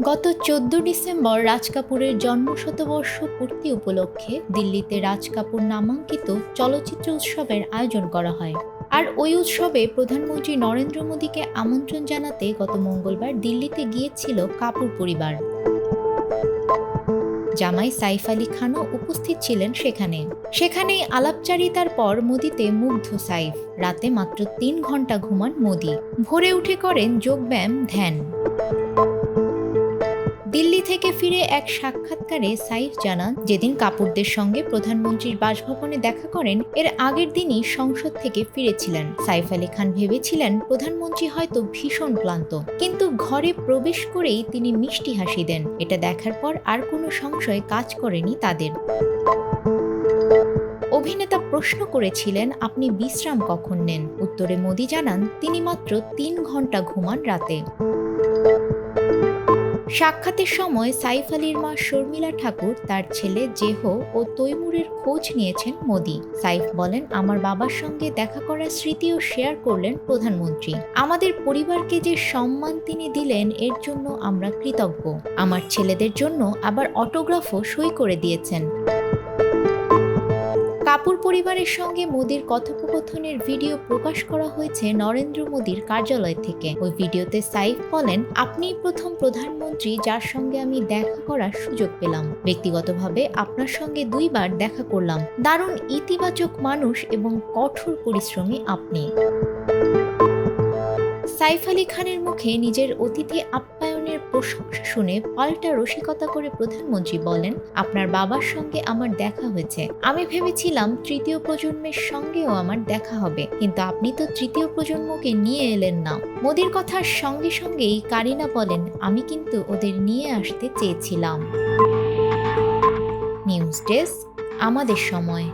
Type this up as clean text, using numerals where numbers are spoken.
গত ১৪ ডিসেম্বর রাজ কাপুরের জন্মশতবর্ষ পূর্তি উপলক্ষে দিল্লিতে রাজ কাপুর নামাঙ্কিত চলচ্চিত্র উৎসবের আয়োজন করা হয়। আর ওই উৎসবে প্রধানমন্ত্রী নরেন্দ্র মোদীকে আমন্ত্রণ জানাতে গত মঙ্গলবার দিল্লিতে গিয়েছিল কাপুর পরিবার। জামাই সাইফ আলী খানও উপস্থিত ছিলেন সেখানেই আলাপচারিতার পর মোদিতে মুগ্ধ সাইফ। রাতে মাত্র ৩ ঘন্টা ঘুমান মোদি, ভোরে উঠে করেন যোগব্যায়াম, ধ্যান। দিল্লি থেকে ফিরে এক সাক্ষাৎকারে সাইফ জানান, যেদিন কাপুরদের সঙ্গে প্রধানমন্ত্রীর বাসভবনে দেখা করেন এর আগের দিনই সংসদ থেকে ফিরেছিলেন। সাইফ আলী খান ভেবেছিলেন প্রধানমন্ত্রী হয়তো ভীষণ ক্লান্ত, কিন্তু ঘরে প্রবেশ করেই তিনি মিষ্টি হাসি দেন। এটা দেখার পর আর কোনো সংশয় কাজ করেনি তাদের। অভিনেতা প্রশ্ন করেছিলেন, আপনি বিশ্রাম কখন নেন? উত্তরে মোদি জানান, তিনি মাত্র ৩ ঘন্টা ঘুমান রাতে। সাক্ষাতের সময় সাইফ আলীর মা শর্মিলা ঠাকুর, তার ছেলে জেহো ও তৈমুরের খোঁজ নিয়েছেন মোদি। সাইফ বলেন, আমার বাবার সঙ্গে দেখা করার স্মৃতিও শেয়ার করলেন প্রধানমন্ত্রী। আমাদের পরিবারকে যে সম্মান তিনি দিলেন এর জন্য আমরা কৃতজ্ঞ। আমার ছেলেদের জন্য আবার অটোগ্রাফও সই করে দিয়েছেন। কাপুর পরিবারের সঙ্গে মোদির কথোপকথনের ভিডিও প্রকাশ করা হয়েছে নরেন্দ্র মোদির কার্যালয় থেকে। ওই ভিডিওতে সাইফ বলেন, আপনিই প্রথম প্রধানমন্ত্রী যার সঙ্গে আমি দেখা করার সুযোগ পেলাম। ব্যক্তিগতভাবে আপনার সঙ্গে ২ বার দেখা করলাম। দারুণ ইতিবাচক মানুষ এবং কঠোর পরিশ্রমী আপনি। সাইফ আলী খানের মুখে নিজের অতিথি আপ্যায়নের প্রশংসা শুনে পাল্টা রসিকতা করে প্রধানমন্ত্রী বলেন, আপনার বাবার সঙ্গে আমার দেখা হয়েছে। আমি ভেবেছিলাম তৃতীয় প্রজন্মের সঙ্গেও আমার দেখা হবে, কিন্তু আপনি তো তৃতীয় প্রজন্মকে নিয়ে এলেন না। মোদির কথার সঙ্গে সঙ্গেই কারিনা বলেন, আমি কিন্তু ওদের নিয়ে আসতে চেয়েছিলাম। নিউজ ডেস্ক, আমাদের সময়।